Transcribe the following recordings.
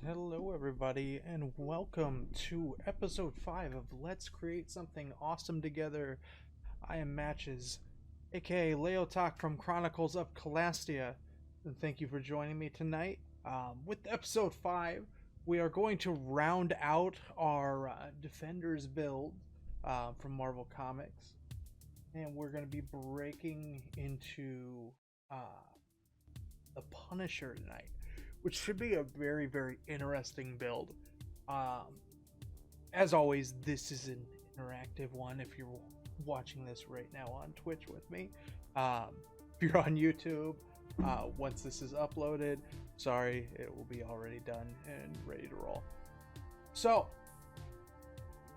Hello, everybody, and welcome to episode 5 of Let's Create Something Awesome Together. I am Matches, aka Leotahk from Chronicles of Calastia, and thank you for joining me tonight. With episode 5, we are going to round out our Defenders build from Marvel Comics, and we're going to be breaking into uh, the Punisher tonight, which should be a very, very interesting build. Um, as always, this is an interactive one. If you're watching this right now on Twitch with me, if you're on YouTube, once this is uploaded, sorry, it will be already done and ready to roll. So,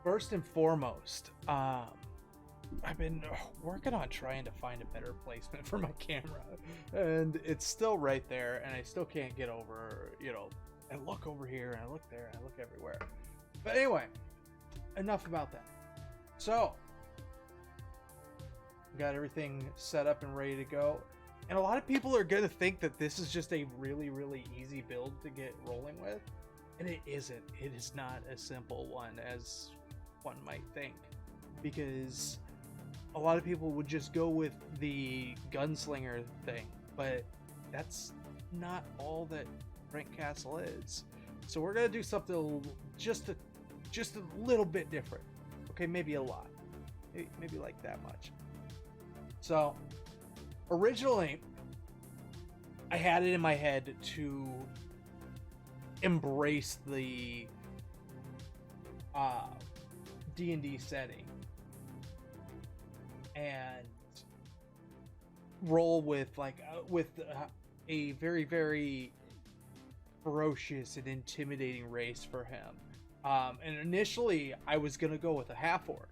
first and foremost, I've been working on trying to find a better placement for my camera, and it's still right there, and I still can't get over, I look over here, and I look there, and I look everywhere. But anyway, enough about that. So, got everything set up and ready to go, and a lot of people are going to think that this is just a really, really easy build to get rolling with, and it isn't. It is not a simple one as one might think, because a lot of people would just go with the gunslinger thing, but that's not all that Frank Castle is. So we're gonna do something just a little bit different. Okay, maybe a lot, maybe like that much. So originally, I had it in my head to embrace the D&D setting and roll with a very, very ferocious and intimidating race for him. And initially I was gonna go with a half-orc,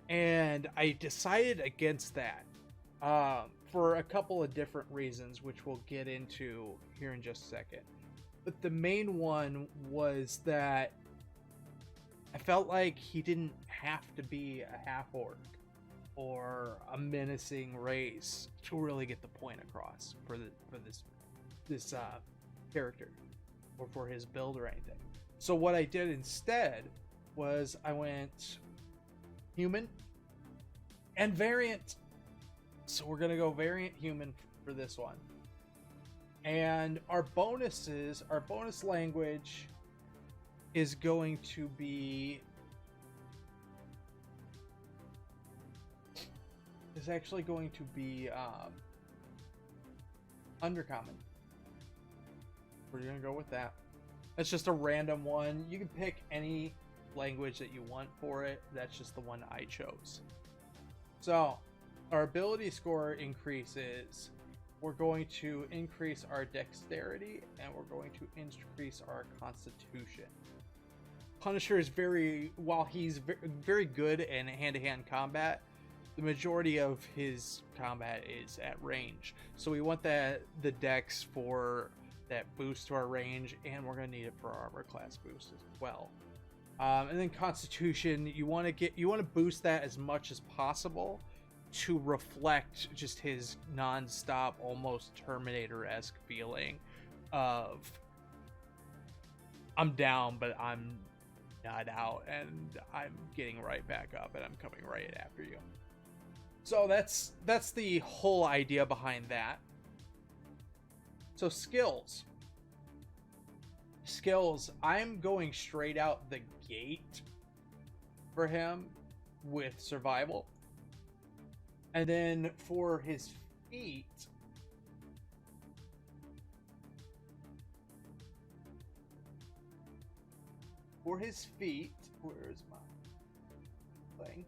and I decided against that for a couple of different reasons, which we'll get into here in just a second. But the main one was that I felt like he didn't have to be a half-orc or a menacing race to really get the point across for this character or for his build or anything. So what I did instead was I went human and variant. So we're gonna go variant human for this one. And our bonus language is going to be undercommon. We're gonna go with that. That's just a random one. You can pick any language that you want for it. That's just the one I chose. So our ability score increases. We're going to increase our dexterity, and we're going to increase our constitution. Punisher is while he's very good in hand-to-hand combat, the majority of his combat is at range. So we want the dex for that boost to our range, and we're going to need it for our armor class boost as well. And then constitution, you want to boost that as much as possible to reflect just his non-stop, almost Terminator-esque feeling of I'm down, but I'm not out, and I'm getting right back up, and I'm coming right after you. So that's the whole idea behind that. So skills, I'm going straight out the gate for him with survival. And then for his feet, where's my thing?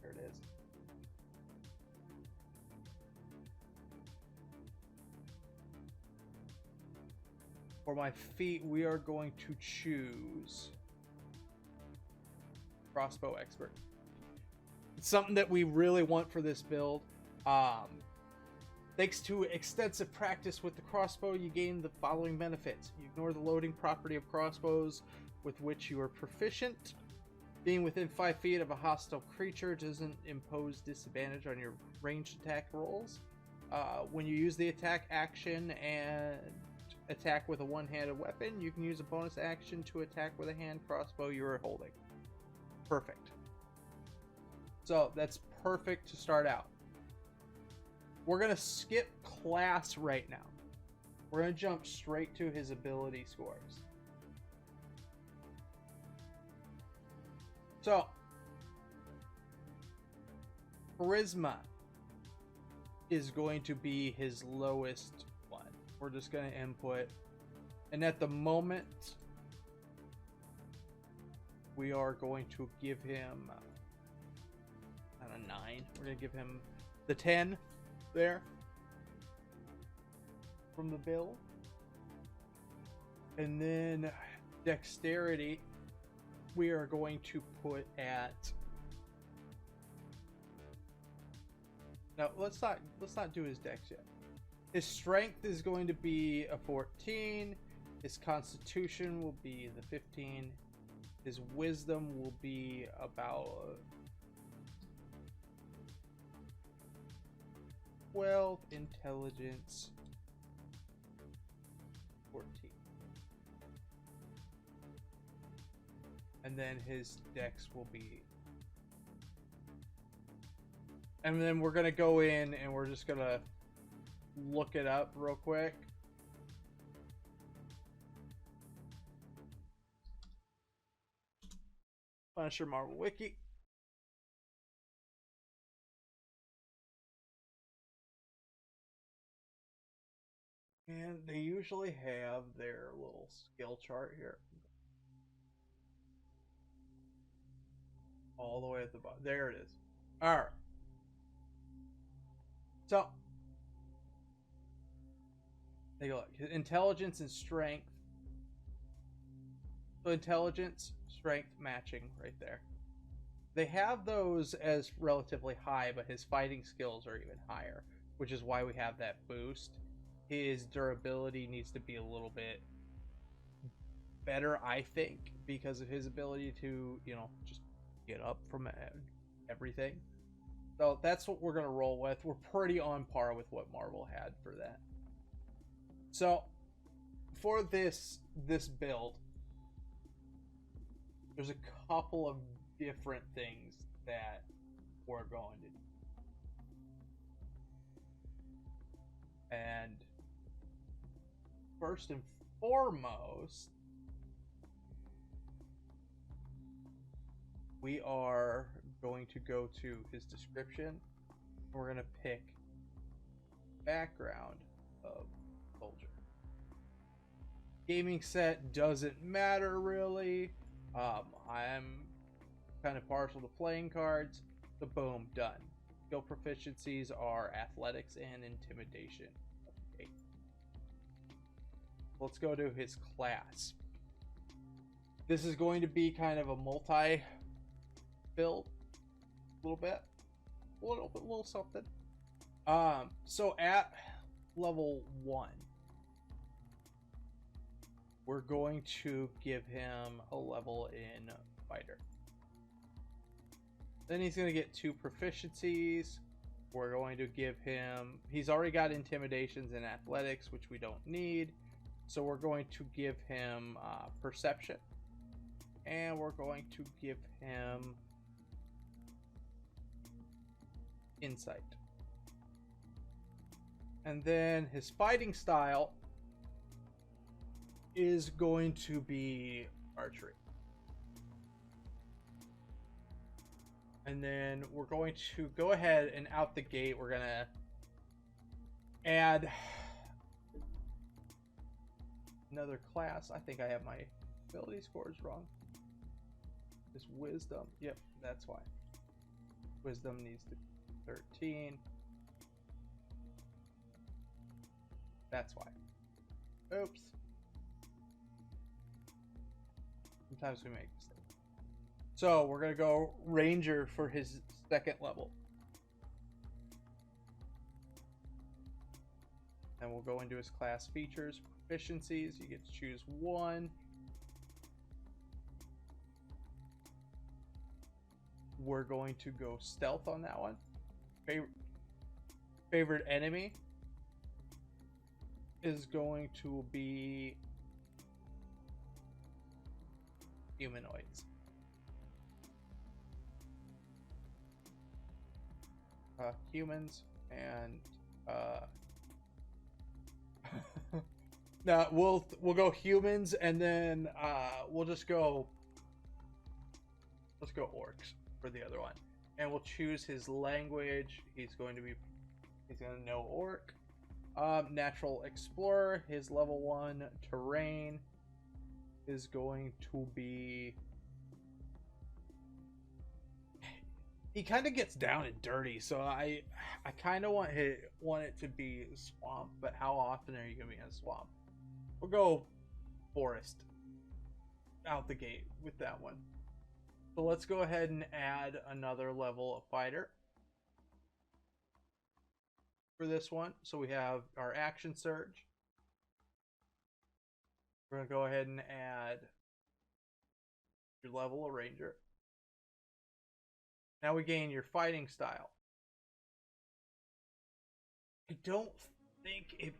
There it is. For my feet, we are going to choose crossbow expert. It's something that we really want for this build. Thanks to extensive practice with the crossbow, you gain the following benefits. You ignore the loading property of crossbows with which you are proficient. Being within 5 feet of a hostile creature doesn't impose disadvantage on your ranged attack rolls. When you use the attack action and attack with a one-handed weapon, you can use a bonus action to attack with a hand crossbow you are holding. Perfect. So that's perfect to start out. We're going to skip class right now. We're going to jump straight to his ability scores. So, Charisma is going to be his lowest one. We're just going to input. And at the moment, we are going to give him a 9. We're going to give him the 10 there from the build. And then dexterity, we are going to put at... No, let's not do his dex yet. His strength is going to be a 14. His constitution will be the 15. His wisdom will be about 12. Intelligence 14. And then his dex will be... And then we're going to go in and we're just going to look it up real quick. Punisher Marvel Wiki. And they usually have their little skill chart here. All the way at the bottom. There it is. Alright. So, take a look. His intelligence and strength. So intelligence, strength matching right there. They have those as relatively high, but his fighting skills are even higher, which is why we have that boost. His durability needs to be a little bit better, I think, because of his ability to, you know, just get up from everything. So that's what we're going to roll with. We're pretty on par with what Marvel had for that. So for this build, there's a couple of different things that we're going to do. And first and foremost, we are going to go to his description. We're going to pick background of soldier. Gaming set doesn't matter really. I'm kind of partial to playing cards. So boom, done. Skill proficiencies are athletics and intimidation. Okay. Let's go to his class. This is going to be kind of a multi build, a little something. So at level 1, we're going to give him a level in fighter. Then he's going to get 2 proficiencies. We're going to give him... He's already got intimidations and athletics, which we don't need. So we're going to give him perception. And we're going to give him insight. And then his fighting style is going to be archery. And then we're going to go ahead and out the gate, we're going to add another class. I think I have my ability scores wrong. This wisdom. Yep, that's why. Wisdom needs to be 13. That's why. Oops. Sometimes we make mistakes. So we're going to go Ranger for his second level. And we'll go into his class features, proficiencies. You get to choose one. We're going to go stealth on that one. Favorite enemy. is going to be humanoids. Humans and now we'll go humans, and then let's go orcs for the other one, and we'll choose his language. He's going to know orc. Natural explorer. His level 1 terrain is going to be. He kind of gets down and dirty, so I kind of want it to be swamp. But how often are you gonna be in a swamp? We'll go forest out the gate with that one. So let's go ahead and add another level of fighter for this one. So we have our action surge. We're gonna go ahead and add your level of ranger. Now we gain your fighting style. I don't think it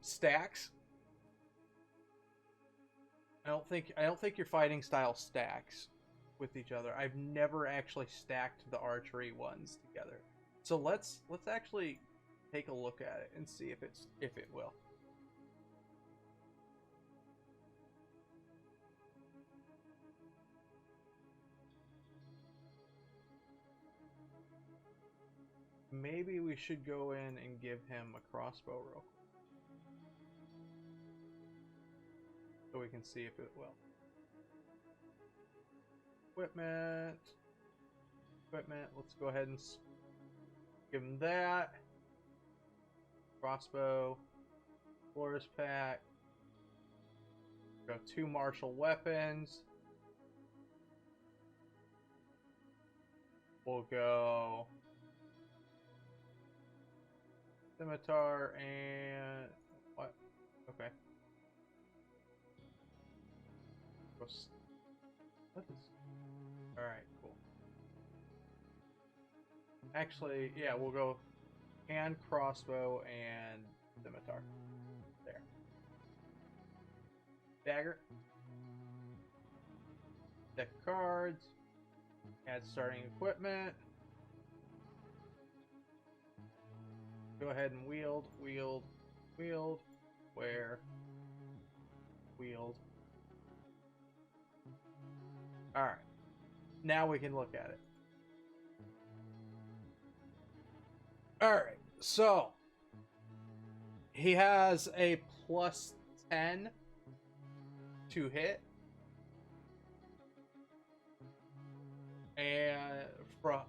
stacks. I don't think your fighting style stacks with each other. I've never actually stacked the archery ones together. So let's actually take a look at it and see if it will. Maybe we should go in and give him a crossbow real quick, so we can see if it will. Equipment. Let's go ahead and give him that. Crossbow. Explorer's pack. Go 2 martial weapons. We'll go scimitar and what? Okay. What is? All right, cool. Actually, yeah, we'll go hand crossbow and scimitar. There. Dagger. Deck cards. Add starting equipment. Go ahead and wield, where, wield. Alright. Now we can look at it. Alright, so he has a plus 10 to hit. And from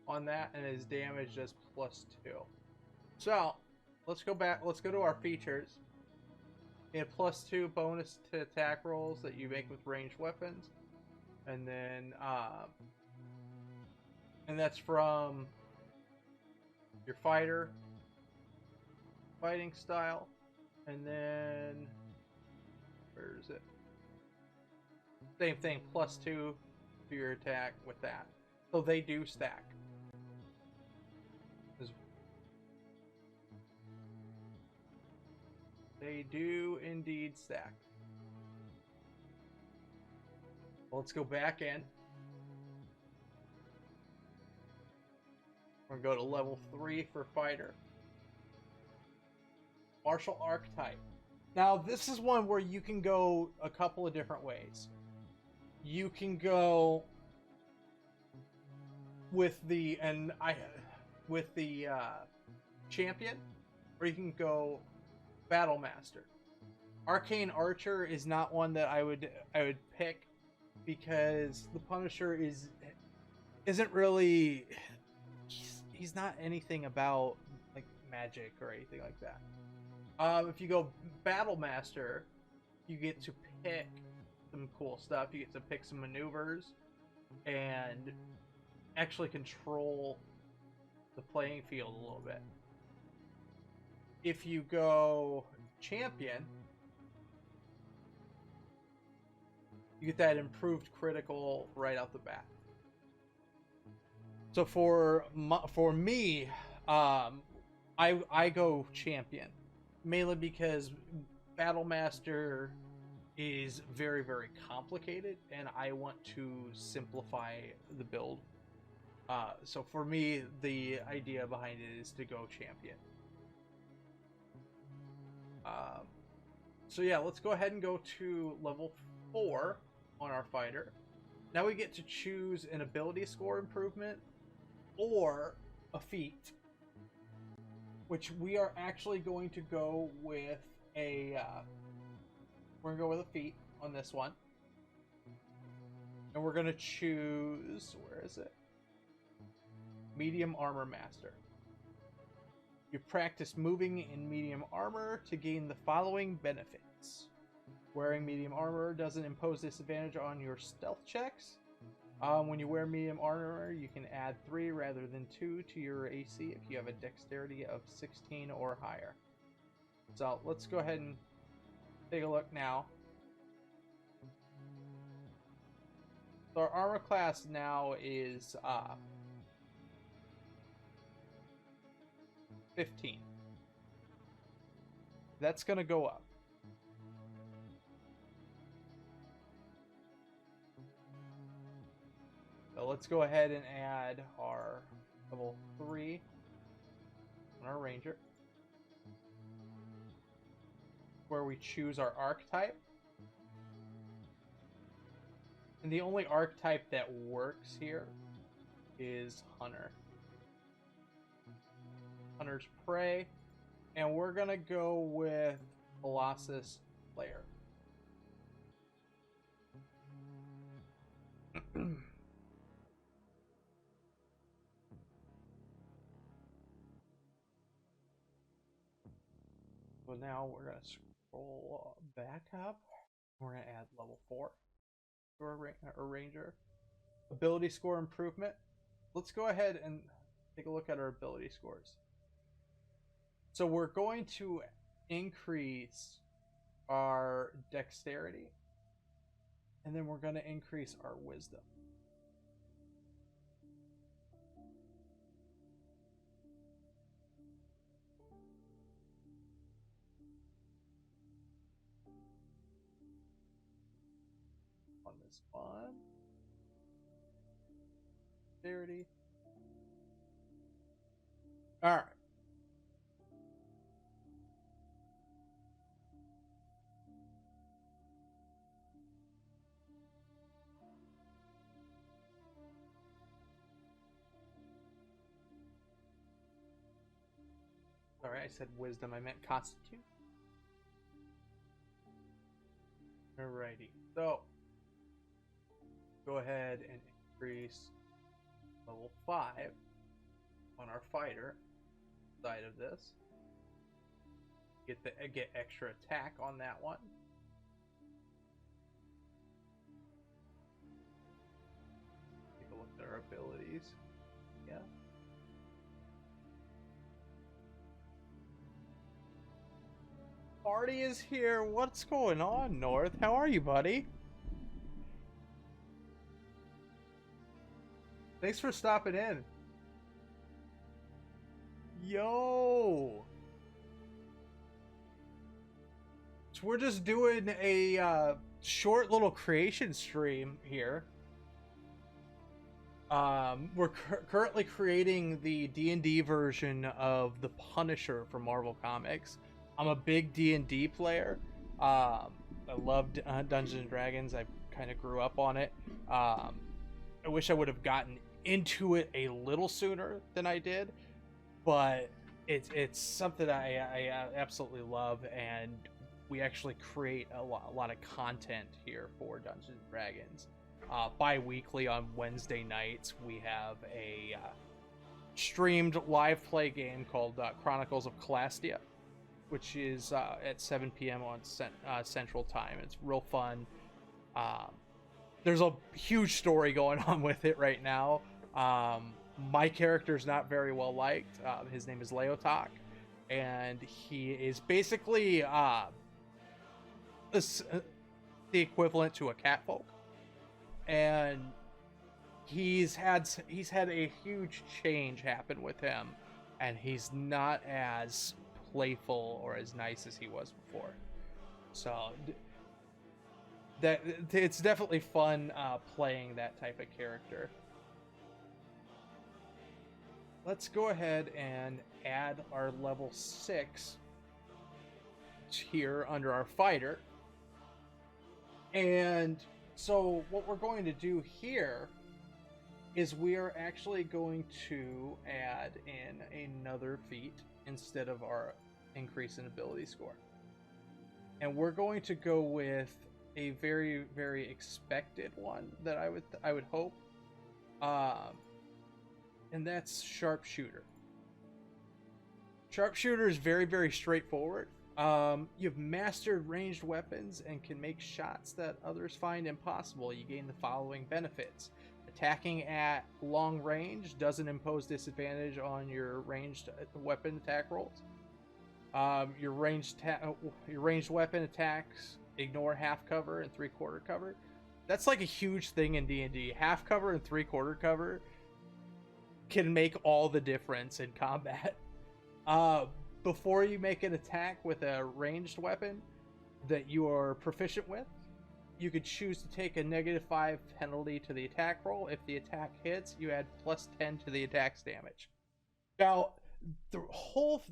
on that, and his damage is plus 2. So let's go back. Let's go to our features. You have plus 2 bonus to attack rolls that you make with ranged weapons, and then and that's from your fighting style, and then where is it? Same thing, plus 2 to your attack with that. So they do stack. They do indeed stack. Well, let's go back in. We're going to go to level 3 for fighter. Martial archetype. Now, this is one where you can go a couple of different ways. You can go with the champion, or you can go battle master. Arcane archer is not one that I would pick, because the Punisher isn't really, he's not anything about like magic or anything like that. If you go battle master, you get to pick some cool stuff. You get to pick some maneuvers and actually control the playing field a little bit. If you go champion, you get that improved critical right out the bat. So for me, I go champion, mainly because Battlemaster is very, very complicated, and I want to simplify the build. So for me, the idea behind it is to go champion. Um, so yeah, let's go ahead and go to level 4 on our fighter. Now we get to choose an ability score improvement or a feat, which we are actually going to go with a we're gonna go with a feat on this one, and we're gonna choose, where is it, medium armor master. You practice moving in medium armor to gain the following benefits. Wearing medium armor doesn't impose disadvantage on your stealth checks. When you wear medium armor, you can add 3 rather than 2 to your AC if you have a dexterity of 16 or higher. So let's go ahead and take a look now. So our armor class now is 15. That's going to go up. So let's go ahead and add our level 3 on our ranger, where we choose our archetype. And the only archetype that works here is Hunter. Hunter's Prey. And we're going to go with Colossus Slayer. So now we're going to scroll back up. We're going to add level 4 to our ranger. Ability score improvement. Let's go ahead and take a look at our ability scores. So we're going to increase our dexterity, and then we're going to increase our wisdom. On this one. Dexterity. Alright. Sorry, I said wisdom, I meant constitute. Alrighty, so go ahead and increase level 5 on our fighter side of this. Get extra attack on that one. Take a look at our abilities. Yeah. Party is here. What's going on, North? How are you, buddy? Thanks for stopping in. Yo. So we're just doing a short little creation stream here. We're currently creating the D&D version of the Punisher from Marvel Comics. I'm a big D&D player. I loved Dungeons and Dragons. I kind of grew up on it. I wish I would have gotten into it a little sooner than I did, but it's something I absolutely love, and we actually create a lot of content here for Dungeons and Dragons. Bi-weekly on Wednesday nights, we have a streamed live play game called Chronicles of Calastia, which is at 7 p.m. on Central Time. It's real fun. There's a huge story going on with it right now. My character's not very well liked. His name is Leotahk, and he is basically the equivalent to a catfolk. And he's had a huge change happen with him and he's not as playful or as nice as he was before. So that it's definitely fun playing that type of character. Let's go ahead and add our level 6 here under our fighter. And so what we're going to do here is we are actually going to add in another feat instead of our increase in ability score. And we're going to go with a very, very expected one that I would hope. And that's Sharpshooter. Sharpshooter is very, very straightforward. You've mastered ranged weapons and can make shots that others find impossible. You gain the following benefits. Attacking at long range doesn't impose disadvantage on your ranged weapon attack rolls. Your ranged weapon attacks ignore half cover and 3/4 cover. That's like a huge thing in D&D. Half cover and 3/4 cover can make all the difference in combat. Before you make an attack with a ranged weapon that you are proficient with, you could choose to take a -5 penalty to the attack roll. If the attack hits, you add +10 to the attack's damage. Now, the whole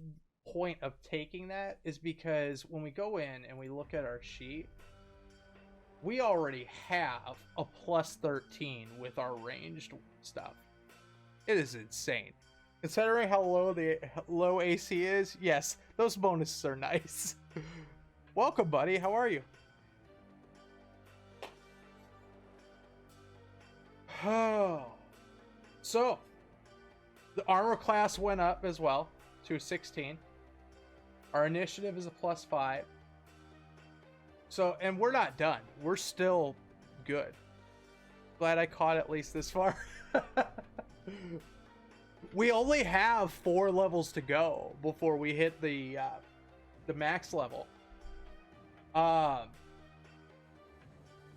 point of taking that is because when we go in and we look at our sheet, we already have a +13 with our ranged stuff. It is insane. Considering how low AC is, yes, those bonuses are nice. Welcome, buddy. How are you? Oh. So, the armor class went up as well to 16. Our initiative is a +5. So, and we're not done. We're still good. Glad I caught at least this far. We only have 4 levels to go before we hit the max level.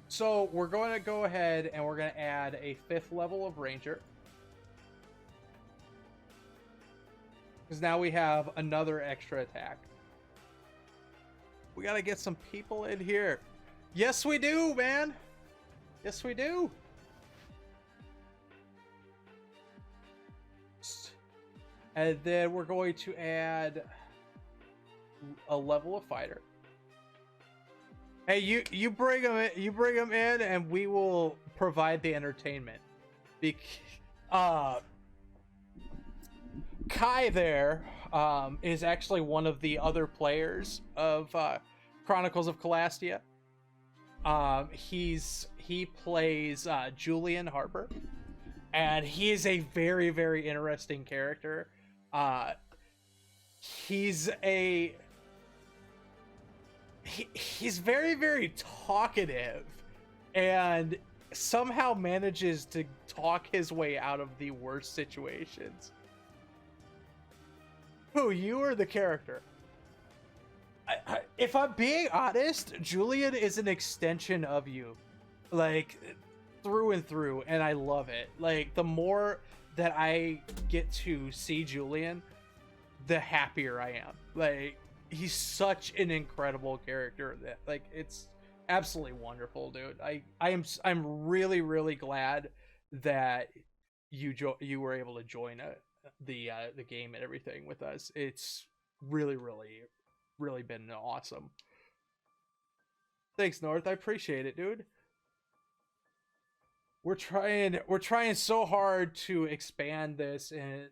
So we're going to go ahead and we're going to add a 5th level of Ranger. Because now we have another extra attack. We got to get some people in here. Yes, we do, man. Yes, we do. And then we're going to add a level of fighter. Hey, you bring them in, and we will provide the entertainment. Kai there is actually one of the other players of Chronicles of Calastia. He plays Julian Harper, and he is a very, very interesting character. He's very, very talkative, and somehow manages to talk his way out of the worst situations. Who, you or the character? If I'm being honest, Julian is an extension of you, like through and through, and I love it. Like, the more that I get to see Julian, the happier I am. Like, he's such an incredible character that, like, it's absolutely wonderful, dude. I'm really, really glad that you were able to join the game and everything with us. It's really, really, really been awesome. Thanks, North. I appreciate it, dude. We're trying so hard to expand this, and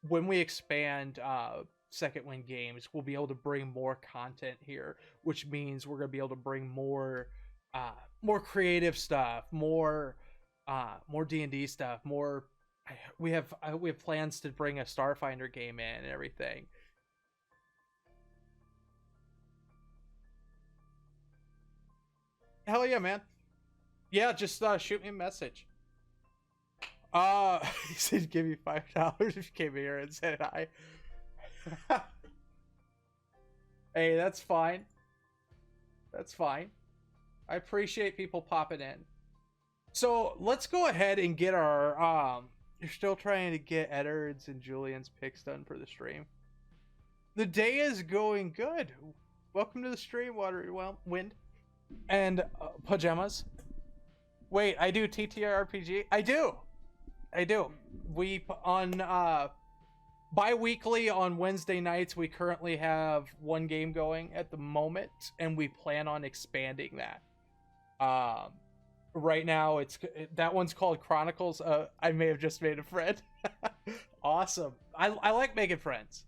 when we expand Second Wind Games, we'll be able to bring more content here, which means we're gonna be able to bring more creative stuff, more D&D stuff, more. We have plans to bring a Starfinder game in and everything. Hell yeah, man. Yeah, just shoot me a message. He said give you $5 if you came here and said hi. Hey, that's fine. That's fine. I appreciate people popping in. So let's go ahead and get our You're still trying to get Eddard's and Julian's picks done for the stream. The day is going good. Welcome to the stream, Watery Wind. And Pajamas. Wait, I do TTRPG? I do. We on bi-weekly on Wednesday nights, we currently have one game going at the moment, and we plan on expanding that. Right now that one's called Chronicles. I may have just made a friend. Awesome. I like making friends.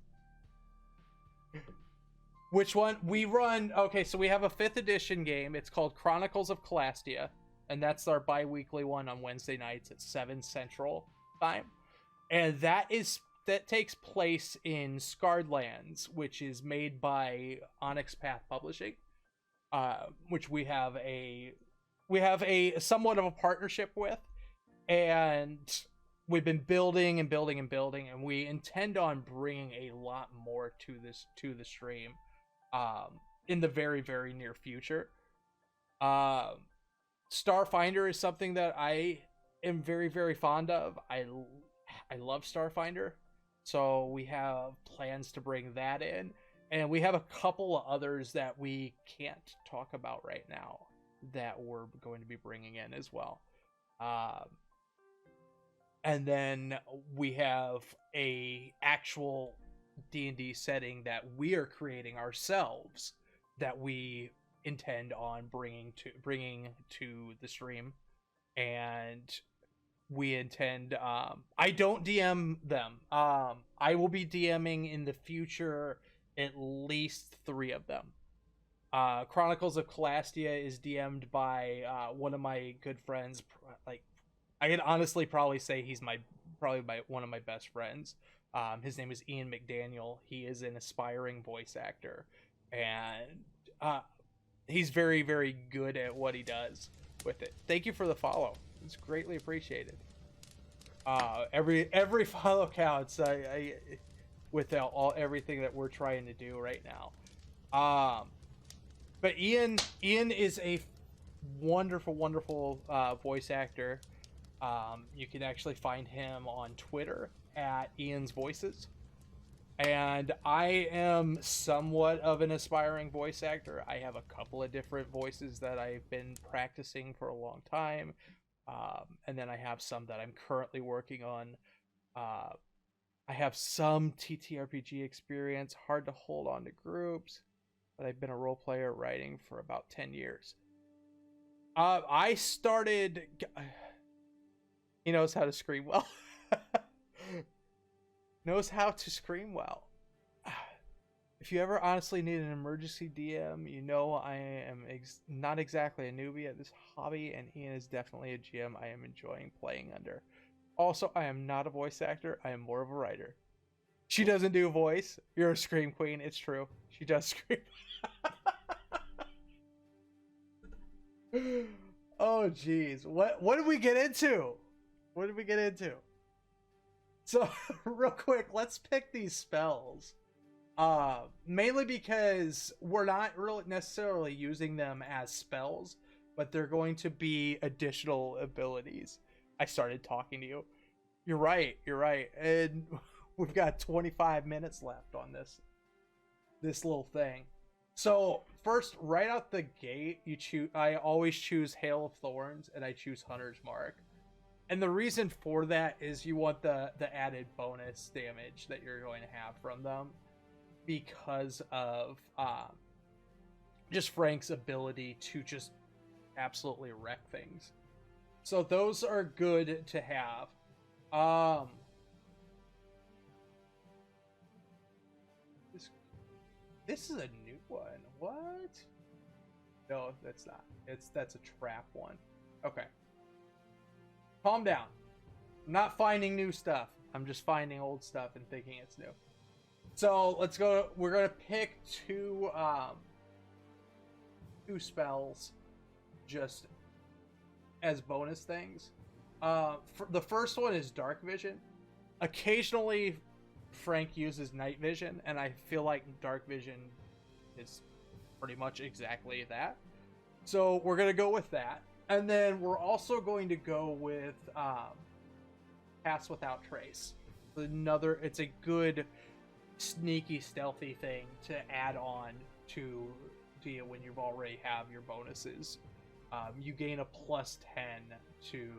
Which one we run? Okay, so we have a 5th edition game. It's called Chronicles of Calastia, and that's our bi-weekly one on Wednesday nights at 7 Central time. And that takes place in Scarred Lands, which is made by Onyx Path Publishing, which we have a somewhat of a partnership with, and we've been building, and we intend on bringing a lot more to the stream in the very, very near future. Starfinder is something that I am very, very fond of. I love Starfinder, so we have plans to bring that in, and we have a couple of others that we can't talk about right now that we're going to be bringing in as well. And then we have a actual D&D setting that we are creating ourselves that we intend on bringing to the stream, and we intend I don't DM them. I will be DMing in the future at least 3 of them. Chronicles of Calastia is DM'd by one of my good friends. Like, I can honestly probably say he's one of my best friends. His name is Ian McDaniel. He is an aspiring voice actor, and he's very, very good at what he does with it. Thank you for the follow. It's greatly appreciated. Every follow counts. I with everything that we're trying to do right now. But Ian is a wonderful, wonderful voice actor. You can actually find him on Twitter at Ian's Voices. And I am somewhat of an aspiring voice actor. I have a couple of different voices that I've been practicing for a long time. And then I have some that I'm currently working on. I have some TTRPG experience, hard to hold on to groups. But I've been a role player writing for about 10 years. I started... He knows how to scream well. Knows how to scream well. If you ever honestly need an emergency DM, you know I am not exactly a newbie at this hobby, and Ian is definitely a GM I am enjoying playing under. Also, I am not a voice actor. I am more of a writer. She doesn't do a voice. You're a scream queen. It's true. She does scream. Oh, jeez. What did we get into? What did we get into? So, real quick, let's pick these spells. Mainly because we're not really necessarily using them as spells, but they're going to be additional abilities. I started talking to you. You're right. And we've got 25 minutes left on this little thing. So first, right out the gate, I always choose Hail of Thorns, and I choose Hunter's Mark. And the reason for that is you want the added bonus damage that you're going to have from them, because of just Frank's ability to just absolutely wreck things. So those are good to have. This is a new one. What? No, that's not. That's a trap one. Okay. Calm down. I'm not finding new stuff. I'm just finding old stuff and thinking it's new. So let's go. We're gonna pick two spells just as bonus things. The first one is Dark Vision. Occasionally Frank uses Night Vision, and I feel like Dark Vision is pretty much exactly that. So we're gonna go with that. And then we're also going to go with Pass Without Trace. It's a good sneaky stealthy thing to add on to you when you've already have your bonuses. You gain a plus 10 to you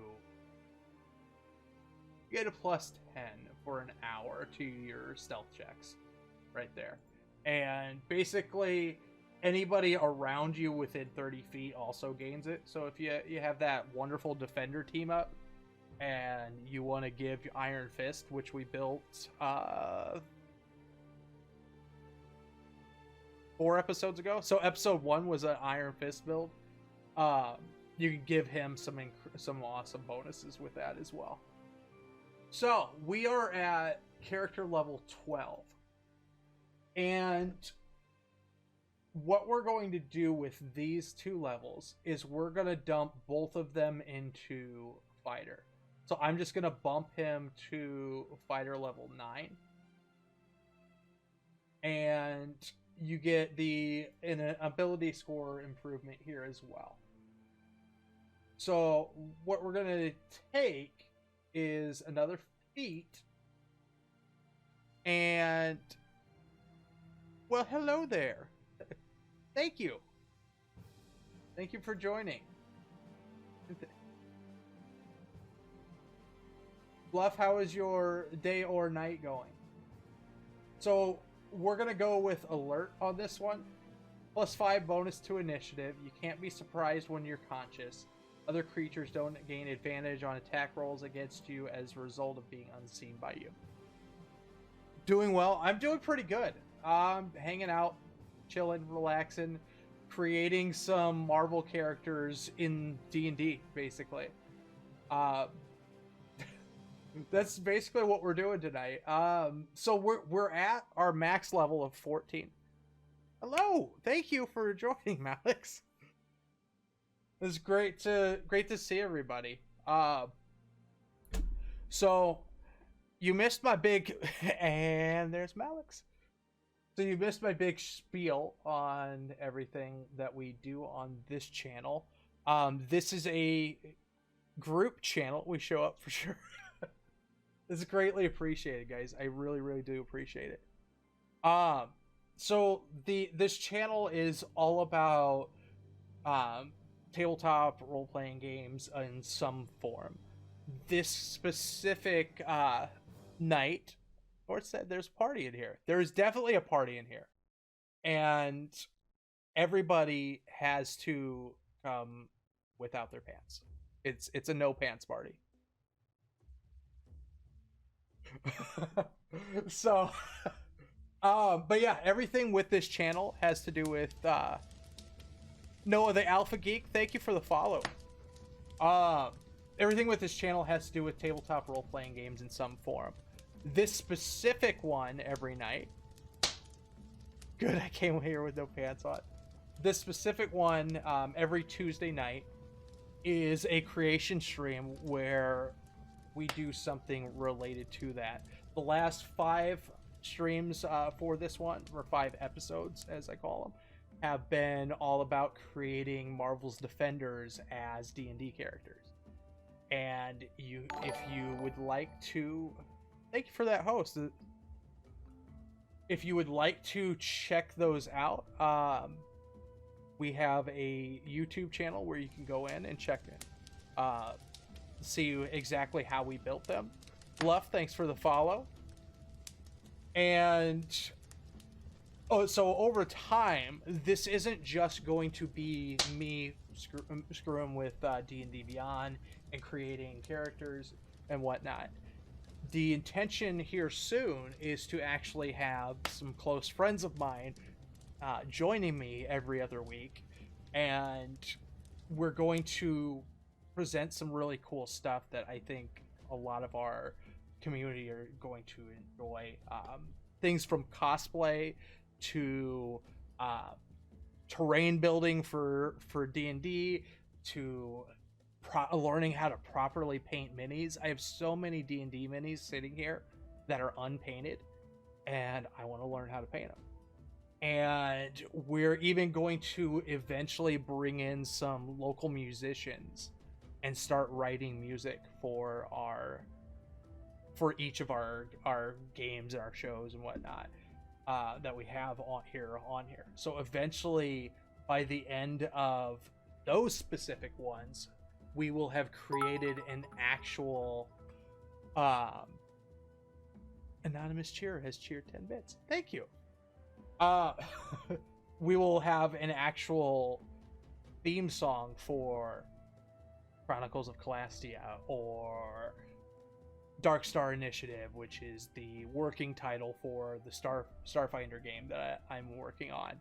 get a plus 10 for an hour to your stealth checks right there. And basically anybody around you within 30 feet also gains it. So if you have that wonderful defender team up and you want to give Iron Fist, which we built 4 episodes ago. So episode 1 was an Iron Fist build. You can give him some awesome bonuses with that as well. So we are at character level 12. And what we're going to do with these 2 levels is we're going to dump both of them into fighter. So I'm just going to bump him to fighter level 9. And you get an ability score improvement here as well. So what we're going to take is another feat. And, well, hello there. Thank you. Thank you for joining. Bluff, how is your day or night going? So we're going to go with alert on this one. Plus 5 bonus to initiative. You can't be surprised when you're conscious. Other creatures don't gain advantage on attack rolls against you as a result of being unseen by you. Doing well. I'm doing pretty good. Hanging out, chilling, relaxing, creating some Marvel characters in D&D, basically. That's basically what we're doing tonight. So we're at our max level of 14. Hello, thank you for joining, Malix. It's great to see everybody. So you missed my big and there's Malix. So you missed my big spiel on everything that we do on this channel. This is a group channel. We show up for sure. It's greatly appreciated, guys. I really, really do appreciate it. So this channel is all about tabletop role-playing games in some form. This specific night, or said there's a party in here. There is definitely a party in here, and everybody has to come without their pants. It's a no pants party. So but yeah, everything with this channel has to do with Noah the Alpha Geek, thank you for the follow. Everything with this channel has to do with tabletop role-playing games in some form. This specific one every night, good, I came here with no pants on. This specific one every Tuesday night is a creation stream where we do something related to that. The last 5 streams for this one, or 5 episodes as I call them, have been all about creating Marvel's Defenders as D&D characters. And if you would like to, thank you for that host. If you would like to check those out, we have a YouTube channel where you can go in and check it. See exactly how we built them. Bluff, thanks for the follow. And so over time, this isn't just going to be me screwing with D&D Beyond and creating characters and whatnot. The intention here soon is to actually have some close friends of mine joining me every other week, and we're going to present some really cool stuff that I think a lot of our community are going to enjoy. Things from cosplay to terrain building for D&D to learning how to properly paint minis. I have so many D&D minis sitting here that are unpainted, and I want to learn how to paint them. And we're even going to eventually bring in some local musicians and start writing music for our for each of our games and our shows and whatnot that we have on here. So eventually, by the end of those specific ones, we will have created an actual anonymous cheer has cheered 10 bits. Thank you. We will have an actual theme song for Chronicles of Calastia or Dark Star Initiative, which is the working title for the Starfinder game that I'm working on.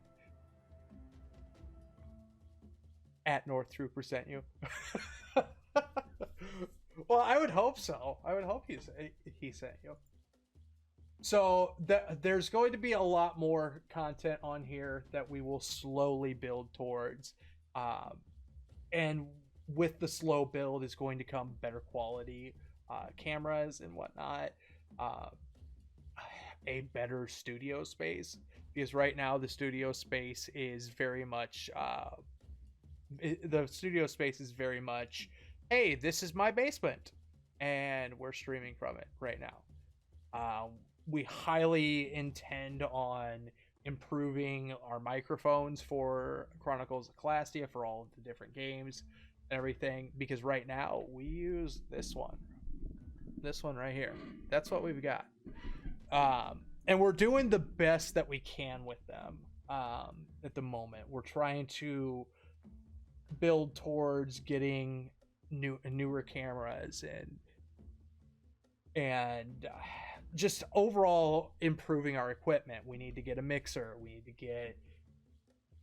At North Trooper sent you. Well, I would hope so. I would hope he sent you. So there's going to be a lot more content on here that we will slowly build towards. And with the slow build is going to come better quality cameras and whatnot. A better studio space. Because right now the studio space is very much... hey, this is my basement. And we're streaming from it right now. We highly intend on improving our microphones for Chronicles of Calastia for all of the different games and everything, because right now we use this one right here. That's what we've got, and we're doing the best that we can with them. At the moment, we're trying to build towards getting newer cameras and just overall improving our equipment. We need to get a mixer. We need to get,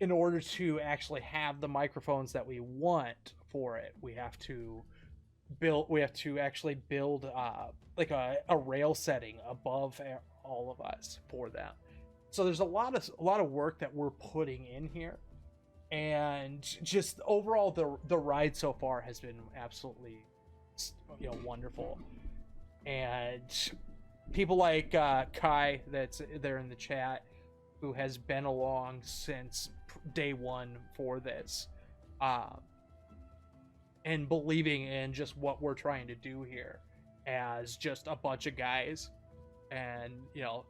in order to actually have the microphones that we want for it, we have to actually build like a rail setting above all of us for them. So there's a lot of work that we're putting in here, and just overall the ride so far has been absolutely wonderful. And people like Kai, that's there in the chat, who has been along since day one for this, and believing in just what we're trying to do here as just a bunch of guys and a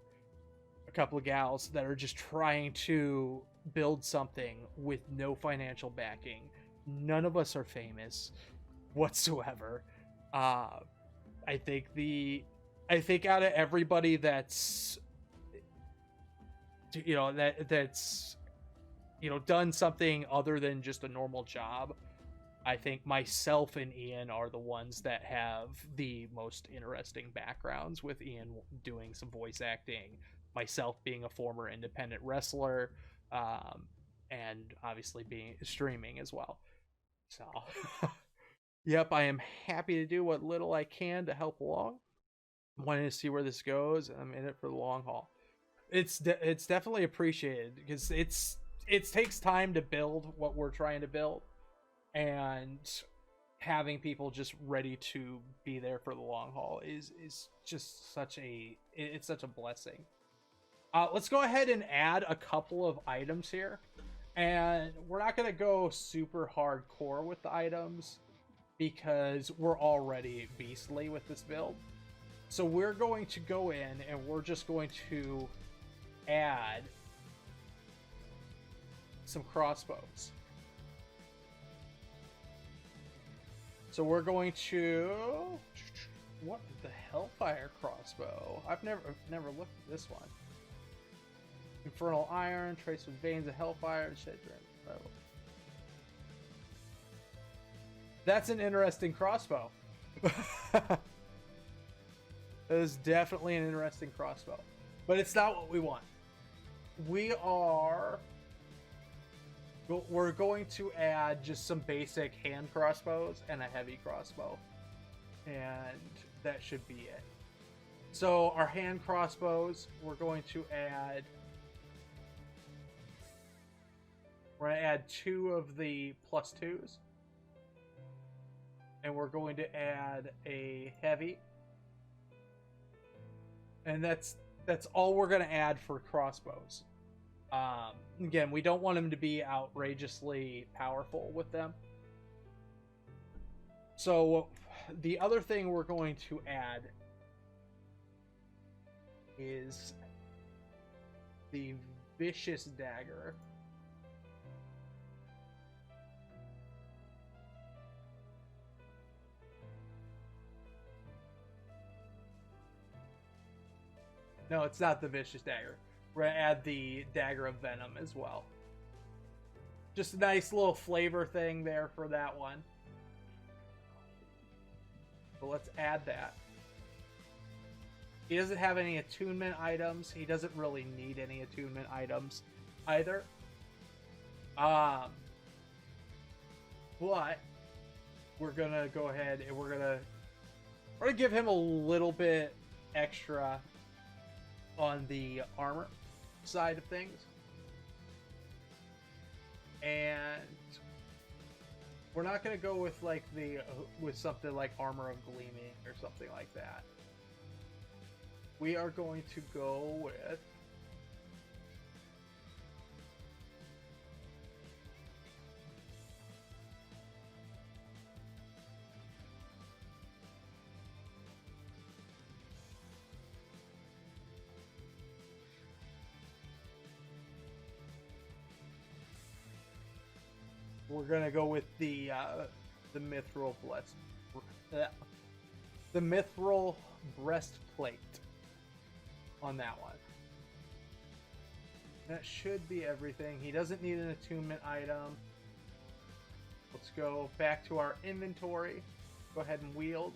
couple of gals that are just trying to build something with no financial backing. None of us are famous whatsoever. I think out of everybody that's done something other than just a normal job, I think myself and Ian are the ones that have the most interesting backgrounds, with Ian doing some voice acting, myself being a former independent wrestler, and obviously being streaming as well. So yep, I am happy to do what little I can to help along. I'm wanting to see where this goes, and I'm in it for the long haul. It's definitely appreciated, because it takes time to build what we're trying to build, and having people just ready to be there for the long haul is just such a blessing. Let's go ahead and add a couple of items here, and we're not going to go super hardcore with the items because we're already beastly with this build. So we're going to go in and we're just going to add some crossbows. So we're going to... What the Hellfire crossbow? I've never looked at this one. Infernal iron, traced with veins of hellfire to shed dragon. That's an interesting crossbow. That is definitely an interesting crossbow, but it's not what we want. We're going to add just some basic hand crossbows and a heavy crossbow, and that should be it. So our hand crossbows, we're going to add 2 of the +2s, and we're going to add a heavy, and that's all we're going to add for crossbows. Again, we don't want them to be outrageously powerful with them. So the other thing we're going to add is the Vicious Dagger. No, it's not the Vicious Dagger. We're going to add the Dagger of Venom as well. Just a nice little flavor thing there for that one. So let's add that. He doesn't have any attunement items. He doesn't really need any attunement items either. But we're gonna go ahead and we're gonna give him a little bit extra on the armor side of things, and we're not gonna go with like with something like Armor of Gleaming or something like that. We are going to go with the mithril the mithril breastplate on that one. That should be everything. He doesn't need an attunement item. Let's go back to our inventory. Go ahead and wield.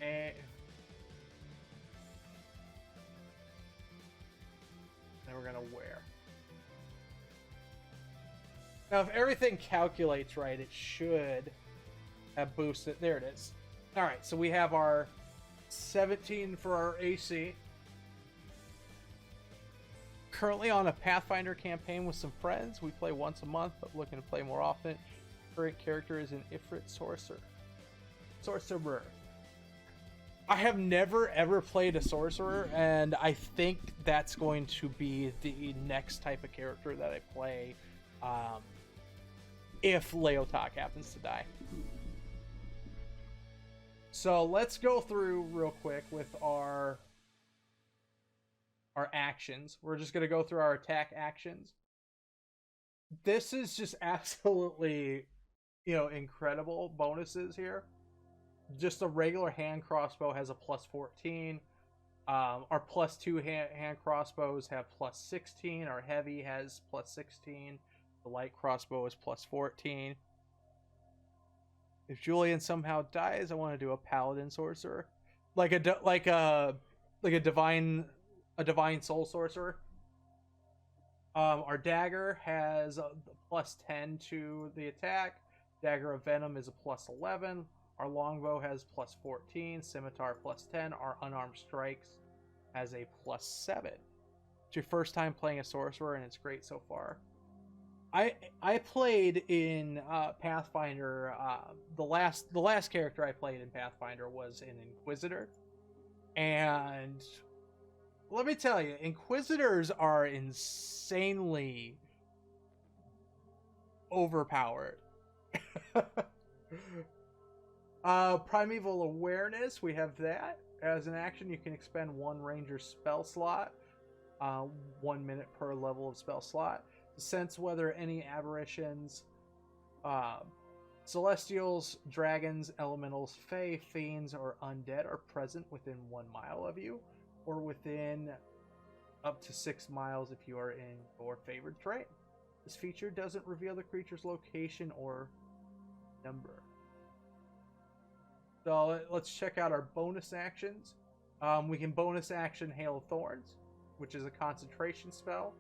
And then we're gonna wear. Now, if everything calculates right, it should have boosted. There it is. All right, so we have our 17 for our AC. Currently on a Pathfinder campaign with some friends. We play once a month, but looking to play more often. Current character is an Ifrit Sorcerer. I have never ever played a Sorcerer, and I think that's going to be the next type of character that I play if Leotahk happens to die. So let's go through real quick with our actions. We're just going to go through our attack actions. This is just absolutely, incredible bonuses here. Just a regular hand crossbow has a plus 14. Our plus 2 hand crossbows have plus 16. Our heavy has plus 16. The light crossbow is plus 14. If Julian somehow dies, I want to do a paladin sorcerer, like a divine soul sorcerer. Our dagger has a plus 10 to the attack. Dagger of Venom is a plus 11. Our longbow has plus 14. Scimitar plus 10. Our unarmed strikes has a plus 7. It's your first time playing a sorcerer, and it's great so far. I played in Pathfinder. The last character I played in Pathfinder was an Inquisitor, and let me tell you, Inquisitors are insanely overpowered. Primeval Awareness, we have that. As an action, you can expend one ranger spell slot, 1 minute per level of spell slot. Sense whether any aberrations, celestials, dragons, elementals, fae, fiends, or undead are present within 1 mile of you, or within up to 6 miles if you are in your favored terrain. This feature doesn't reveal the creature's location or number. So let's check out our bonus actions. We can bonus action Hail of Thorns, which is a concentration spell.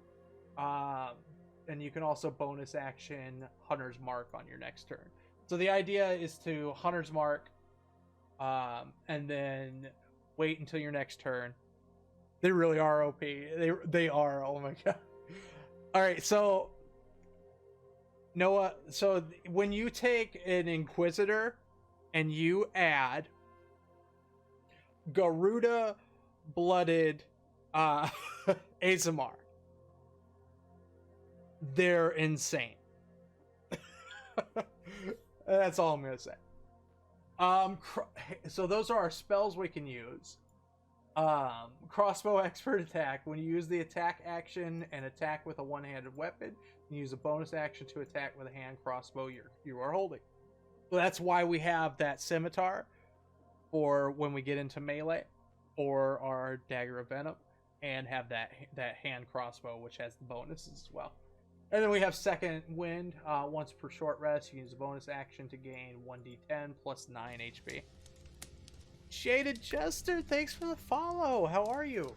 And you can also bonus action Hunter's Mark on your next turn. So the idea is to Hunter's Mark, and then wait until your next turn. They really are OP. They are. Oh my god. All right, so Noah. So when you take an Inquisitor and you add Garuda blooded Azamar, they're insane. That's all I'm gonna say. So those are our spells we can use. Crossbow expert attack. When you use the attack action and attack with a one-handed weapon, you use a bonus action to attack with a hand crossbow you are holding. So that's why we have that scimitar for when we get into melee, or our dagger of venom, and have that hand crossbow, which has the bonuses as well. And then we have second wind. Once per short rest, you use a bonus action to gain 1d10 plus 9 HP. Shaded Jester, thanks for the follow. How are you?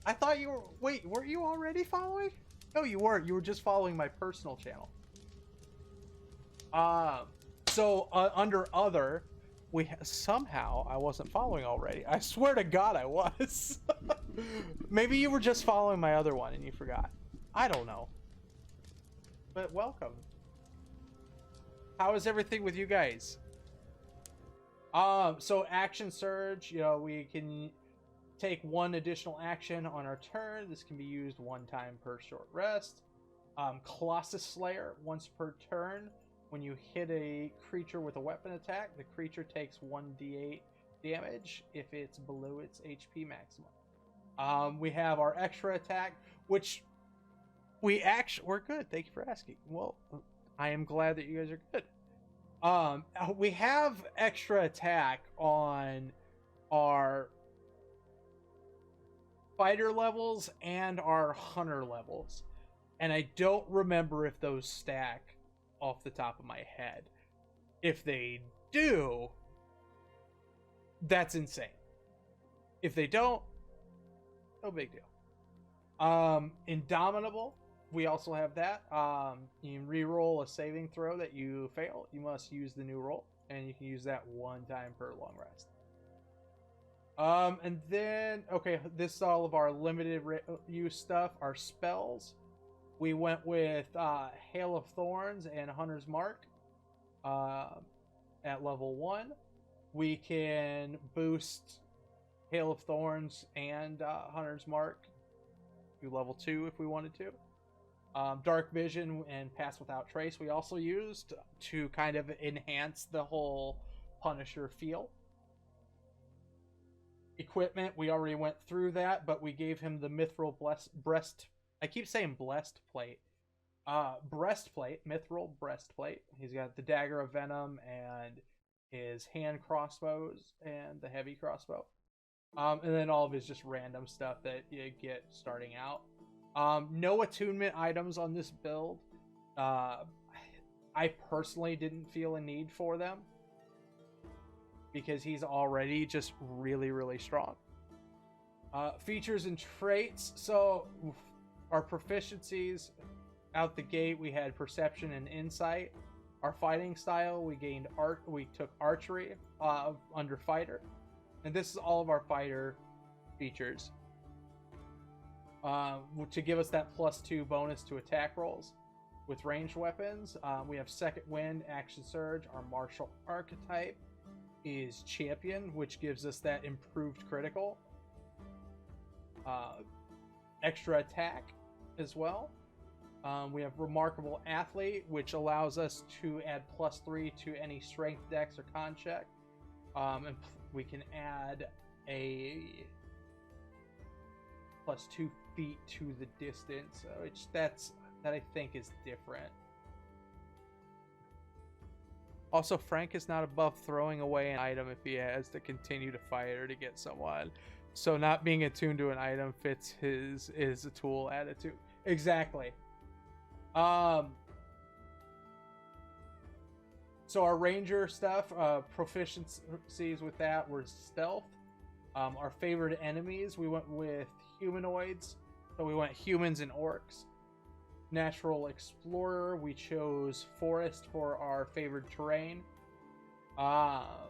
I thought you were... Wait, weren't you already following? No, you weren't. You were just following my personal channel. So under other, somehow I wasn't following already. I swear to God I was. Maybe you were just following my other one and you forgot. I don't know. But welcome. How is everything with you guys? So action surge, we can take one additional action on our turn. This can be used one time per short rest. Colossus Slayer, once per turn. When you hit a creature with a weapon attack, the creature takes 1d8 damage if it's below its HP maximum. We have our extra attack, which we're good. Thank you for asking. Well, I am glad that you guys are good. We have extra attack on our fighter levels and our hunter levels, and I don't remember if those stack off the top of my head. If they do, that's insane. If they don't, no big deal. Indomitable, we also have that. You can re-roll a saving throw that you fail. You must use the new roll, and you can use that one time per long rest. And then, okay, this is all of our limited use stuff. Our spells. We went with Hail of Thorns and Hunter's Mark at level 1. We can boost Hail of Thorns and Hunter's Mark to level 2 if we wanted to. Dark Vision and Pass Without Trace we also used to kind of enhance the whole Punisher feel. Equipment, we already went through that, but we gave him the Mithril breast. I keep saying blessed plate. Breastplate, Mithril breastplate. He's got the Dagger of Venom and his hand crossbows and the heavy crossbow. And then all of his just random stuff that you get starting out. No attunement items on this build. I personally didn't feel a need for them because he's already just really, really strong. Features and traits. So our proficiencies out the gate, we had perception and insight. Our fighting style, we gained we took archery under fighter. And this is all of our fighter features. To give us that +2 bonus to attack rolls. With ranged weapons, we have second wind, action surge. Our martial archetype is champion, which gives us that improved critical. Extra attack as well. We have remarkable athlete, which allows us to add +3 to any strength, dex, or con check. And we can add a +2 feet to the distance, which that I think is different. Also, Frank is not above throwing away an item if he has to continue to fight or to get someone. So not being attuned to an item fits his is a tool attitude. Exactly. So our ranger stuff, proficiencies with that were stealth. Our favorite enemies, we went with humanoids. So we went humans and orcs. Natural explorer, we chose forest for our favored terrain. Our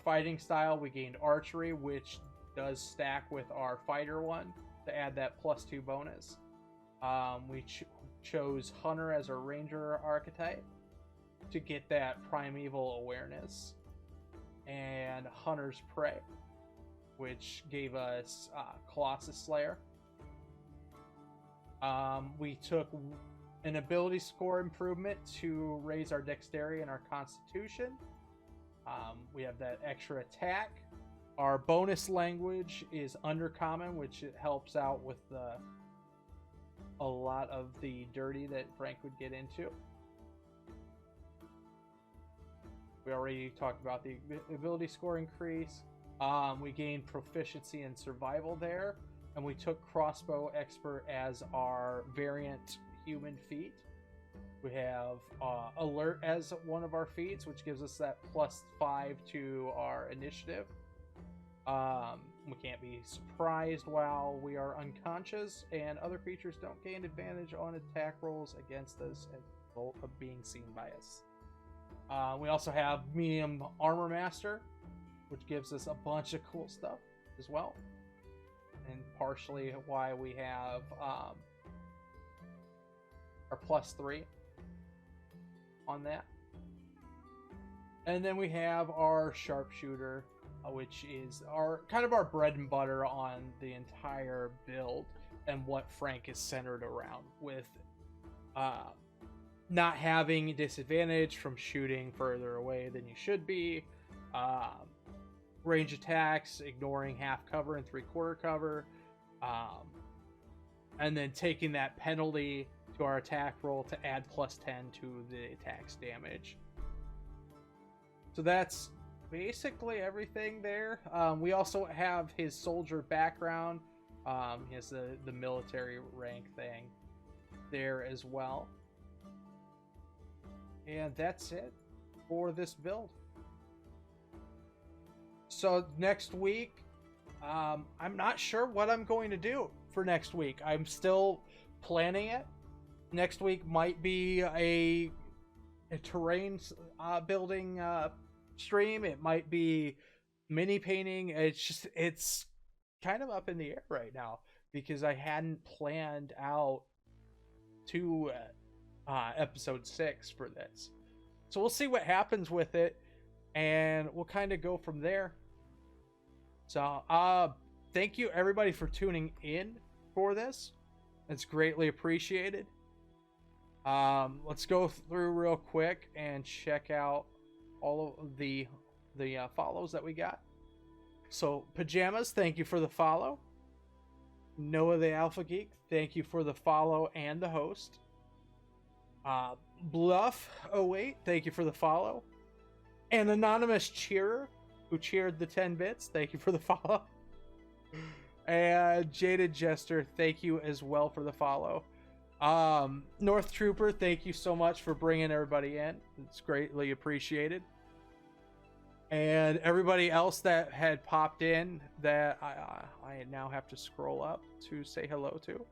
fighting style, we gained archery, which does stack with our fighter one to add that +2 bonus. We chose hunter as our ranger archetype to get that primeval awareness, and hunter's prey, which gave us Colossus Slayer. We took an ability score improvement to raise our dexterity and our constitution. We have that extra attack. Our bonus language is Undercommon, which it helps out with a lot of the dirty that Frank would get into. We already talked about the ability score increase. We gained proficiency in survival there, and we took crossbow expert as our variant human feat. We have alert as one of our feats, which gives us that +5 to our initiative. We can't be surprised while we are unconscious, and other creatures don't gain advantage on attack rolls against us as a result of being seen by us. We also have medium armor master, which gives us a bunch of cool stuff as well, and partially why we have our +3 on that. And then we have our sharpshooter, which is our kind of our bread and butter on the entire build, and what Frank is centered around, with not having disadvantage from shooting further away than you should be, range attacks, ignoring half cover and 3/4 cover, and then taking that penalty to our attack roll to add +10 to the attack's damage. So that's basically everything there. We also have his soldier background. He has the military rank thing there as well. And that's it for this build. So next week, I'm not sure what I'm going to do for next week. I'm still planning it. Next week might be a terrain building stream. It might be mini painting. It's kind of up in the air right now because I hadn't planned out to episode 6 for this. So we'll see what happens with it, and we'll kind of go from there. So thank you everybody for tuning in for this. It's greatly appreciated. Let's go through real quick and check out all of the follows that we got. So Pajamas, thank you for the follow. Noah the Alpha Geek, thank you for the follow and the host. Bluff08, thank you for the follow. And Anonymous Cheerer, who cheered the 10 bits, thank you for the follow. And Jaded Jester, thank you as well for the follow. North Trooper, thank you so much for bringing everybody in. It's greatly appreciated. And everybody else that had popped in that I now have to scroll up to say hello to.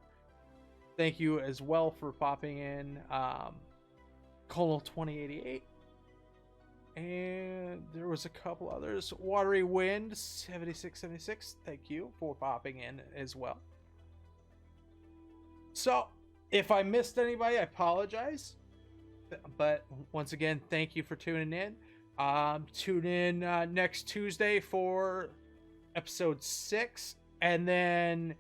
Thank you as well for popping in. Colonel 2088. And there was a couple others. Watery Wind 7676. Thank you for popping in as well. So, if I missed anybody, I apologize. But once again, thank you for tuning in. Tune in next Tuesday for episode 6. And then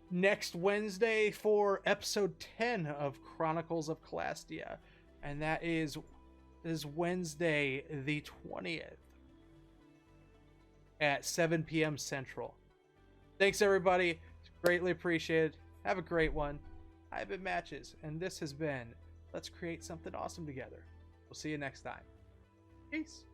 next Wednesday for episode 10 of Chronicles of Calastia. And that is Wednesday the 20th at 7 p.m. Central. Thanks, everybody. It's greatly appreciated. Have a great one. I've been Matches, and this has been Let's Create Something Awesome Together. We'll see you next time. Peace.